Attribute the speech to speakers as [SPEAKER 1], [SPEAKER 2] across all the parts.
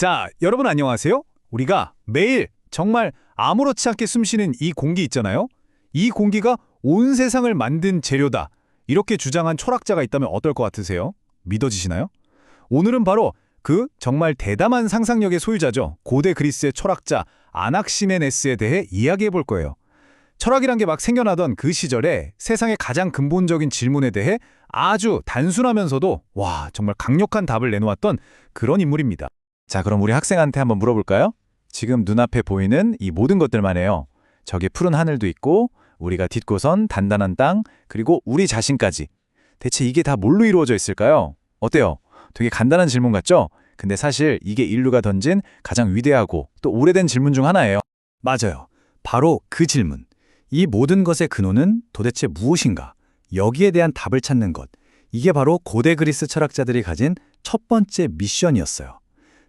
[SPEAKER 1] 자, 여러분 안녕하세요. 우리가 매일 정말 아무렇지 않게 숨쉬는 이 공기 있잖아요. 이 공기가 온 세상을 만든 재료다. 이렇게 주장한 철학자가 있다면 어떨 것 같으세요? 믿어지시나요? 오늘은 바로 그 정말 대담한 상상력의 소유자죠. 고대 그리스의 철학자 아낙시메네스에 대해 이야기해 볼 거예요. 철학이란 게 막 생겨나던 그 시절에 세상의 가장 근본적인 질문에 대해 아주 단순하면서도 정말 강력한 답을 내놓았던 그런 인물입니다.
[SPEAKER 2] 자, 그럼 우리 학생한테 한번 물어볼까요? 지금 눈앞에 보이는 이 모든 것들만 해요. 저기 푸른 하늘도 있고 우리가 딛고선 단단한 땅, 그리고 우리 자신까지. 대체 이게 다 뭘로 이루어져 있을까요? 어때요? 되게 간단한 질문 같죠? 근데 사실 이게 인류가 던진 가장 위대하고 또 오래된 질문 중 하나예요.
[SPEAKER 1] 맞아요. 바로 그 질문. 이 모든 것의 근원은 도대체 무엇인가? 여기에 대한 답을 찾는 것. 이게 바로 고대 그리스 철학자들이 가진 첫 번째 미션이었어요.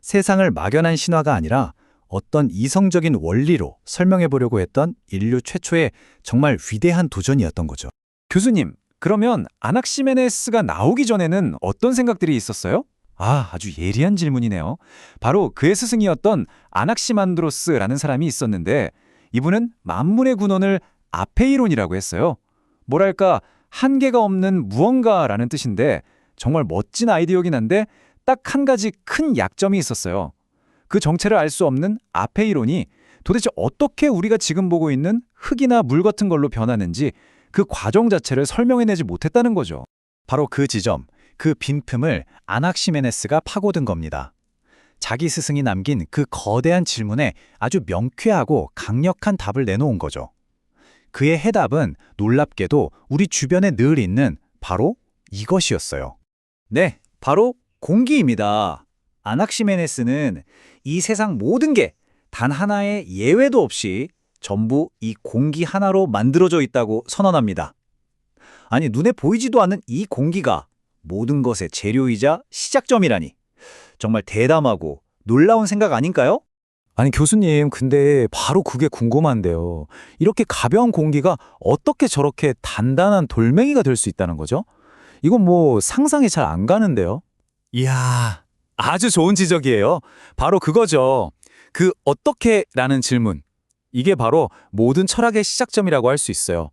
[SPEAKER 1] 세상을 막연한 신화가 아니라 어떤 이성적인 원리로 설명해 보려고 했던 인류 최초의 정말 위대한 도전이었던 거죠.
[SPEAKER 2] 교수님, 그러면 아낙시메네스가 나오기 전에는 어떤 생각들이 있었어요? 아주 예리한 질문이네요. 바로 그의 스승이었던 아낙시만드로스라는 사람이 있었는데 이분은 만물의 근원을 아페이론이라고 했어요. 뭐랄까 한계가 없는 무언가라는 뜻인데 정말 멋진 아이디어긴 한데 딱 한 가지 큰 약점이 있었어요. 그 정체를 알 수 없는 아페이론이 도대체 어떻게 우리가 지금 보고 있는 흙이나 물 같은 걸로 변하는지 그 과정 자체를 설명해내지 못했다는 거죠.
[SPEAKER 1] 바로 그 지점, 그 빈틈을 아낙시메네스가 파고든 겁니다. 자기 스승이 남긴 그 거대한 질문에 아주 명쾌하고 강력한 답을 내놓은 거죠. 그의 해답은 놀랍게도 우리 주변에 늘 있는 바로 이것이었어요. 네, 바로 공기입니다. 아낙시메네스는 이 세상 모든 게 단 하나의 예외도 없이 전부 이 공기 하나로 만들어져 있다고 선언합니다. 아니, 눈에 보이지도 않는 이 공기가 모든 것의 재료이자 시작점이라니. 정말 대담하고 놀라운 생각 아닌가요?
[SPEAKER 2] 아니 교수님, 근데 바로 그게 궁금한데요. 이렇게 가벼운 공기가 어떻게 저렇게 단단한 돌멩이가 될 수 있다는 거죠? 이건 상상이 잘 안 가는데요.
[SPEAKER 1] 이야, 아주 좋은 지적이에요. 바로 그거죠. 그 어떻게라는 질문. 이게 바로 모든 철학의 시작점이라고 할 수 있어요.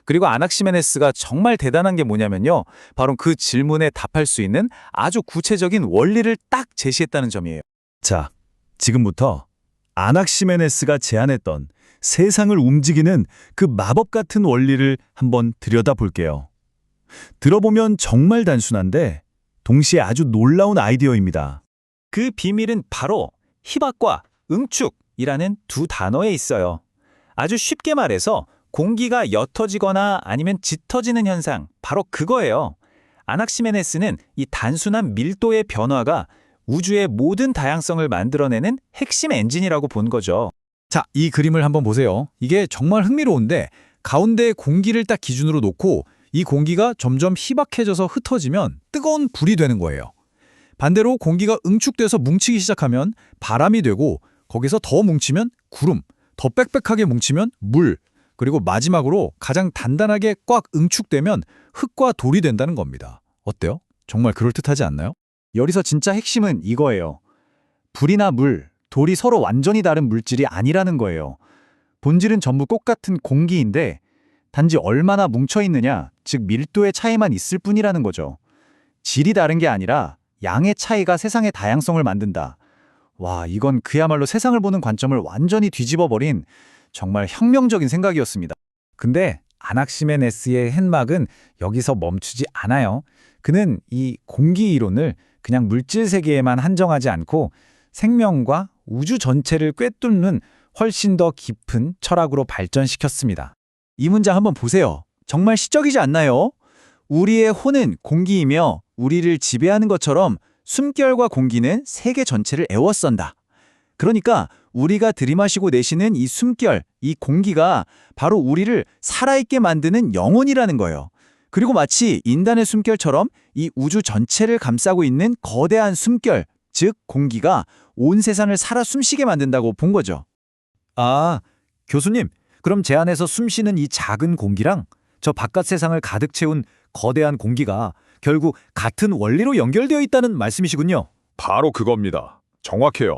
[SPEAKER 1] 그리고 아낙시메네스가 정말 대단한 게 뭐냐면요. 바로 그 질문에 답할 수 있는 아주 구체적인 원리를 딱 제시했다는 점이에요. 자, 지금부터 아낙시메네스가 제안했던 세상을 움직이는 그 마법 같은 원리를 한번 들여다볼게요. 들어보면 정말 단순한데 동시에 아주 놀라운 아이디어입니다. 그 비밀은 바로 희박과 응축이라는 두 단어에 있어요. 아주 쉽게 말해서 공기가 옅어지거나 아니면 짙어지는 현상, 바로 그거예요. 아낙시메네스는 이 단순한 밀도의 변화가 우주의 모든 다양성을 만들어내는 핵심 엔진이라고 본 거죠. 자, 이 그림을 한번 보세요. 이게 정말 흥미로운데 가운데에 공기를 딱 기준으로 놓고 이 공기가 점점 희박해져서 흩어지면 뜨거운 불이 되는 거예요. 반대로 공기가 응축돼서 뭉치기 시작하면 바람이 되고 거기서 더 뭉치면 구름, 더 빽빽하게 뭉치면 물, 그리고 마지막으로 가장 단단하게 꽉 응축되면 흙과 돌이 된다는 겁니다. 어때요? 정말 그럴듯하지 않나요? 여기서 진짜 핵심은 이거예요. 불이나 물, 돌이 서로 완전히 다른 물질이 아니라는 거예요. 본질은 전부 똑같은 공기인데 단지 얼마나 뭉쳐있느냐, 즉 밀도의 차이만 있을 뿐이라는 거죠. 질이 다른 게 아니라 양의 차이가 세상의 다양성을 만든다. 이건 그야말로 세상을 보는 관점을 완전히 뒤집어버린 정말 혁명적인 생각이었습니다. 근데 아낙시메네스의 hen막은 여기서 멈추지 않아요. 그는 이 공기 이론을 그냥 물질 세계에만 한정하지 않고 생명과 우주 전체를 꿰뚫는 훨씬 더 깊은 철학으로 발전시켰습니다. 이 문장 한번 보세요. 정말 시적이지 않나요? 우리의 혼은 공기이며 우리를 지배하는 것처럼 숨결과 공기는 세계 전체를 애워싼다. 그러니까 우리가 들이마시고 내쉬는 이 숨결, 이 공기가 바로 우리를 살아있게 만드는 영혼이라는 거예요. 그리고 마치 인간의 숨결처럼 이 우주 전체를 감싸고 있는 거대한 숨결, 즉 공기가 온 세상을 살아 숨쉬게 만든다고 본 거죠. 아, 교수님, 그럼 제 안에서 숨쉬는 이 작은 공기랑 저 바깥 세상을 가득 채운 거대한 공기가 결국 같은 원리로 연결되어 있다는 말씀이시군요.
[SPEAKER 3] 바로 그겁니다. 정확해요.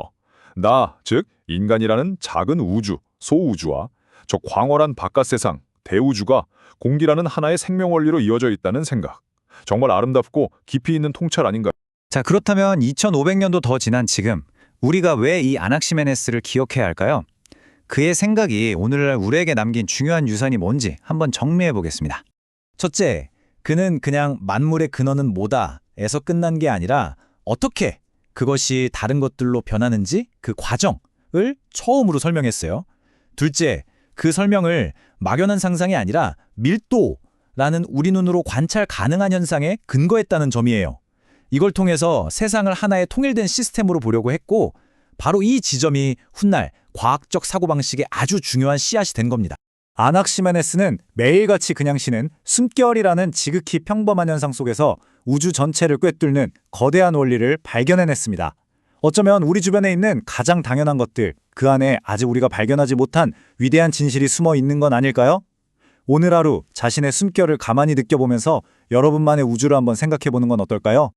[SPEAKER 3] 나, 즉 인간이라는 작은 우주, 소우주와 저 광활한 바깥 세상, 대우주가 공기라는 하나의 생명 원리로 이어져 있다는 생각. 정말 아름답고 깊이 있는 통찰 아닌가요?
[SPEAKER 1] 자, 그렇다면 2500년도 더 지난 지금 우리가 왜 이 아낙시메네스를 기억해야 할까요? 그의 생각이 오늘날 우리에게 남긴 중요한 유산이 뭔지 한번 정리해 보겠습니다.
[SPEAKER 2] 첫째, 그는 그냥 만물의 근원은 뭐다에서 끝난 게 아니라 어떻게 그것이 다른 것들로 변하는지 그 과정을 처음으로 설명했어요. 둘째, 그 설명을 막연한 상상이 아니라 밀도라는 우리 눈으로 관찰 가능한 현상에 근거했다는 점이에요. 이걸 통해서 세상을 하나의 통일된 시스템으로 보려고 했고 바로 이 지점이 훗날 과학적 사고방식의 아주 중요한 씨앗이 된 겁니다.
[SPEAKER 4] 아낙시메네스는 매일같이 그냥 쉬는 숨결이라는 지극히 평범한 현상 속에서 우주 전체를 꿰뚫는 거대한 원리를 발견해냈습니다. 어쩌면 우리 주변에 있는 가장 당연한 것들, 그 안에 아직 우리가 발견하지 못한 위대한 진실이 숨어 있는 건 아닐까요? 오늘 하루 자신의 숨결을 가만히 느껴보면서 여러분만의 우주를 한번 생각해보는 건 어떨까요?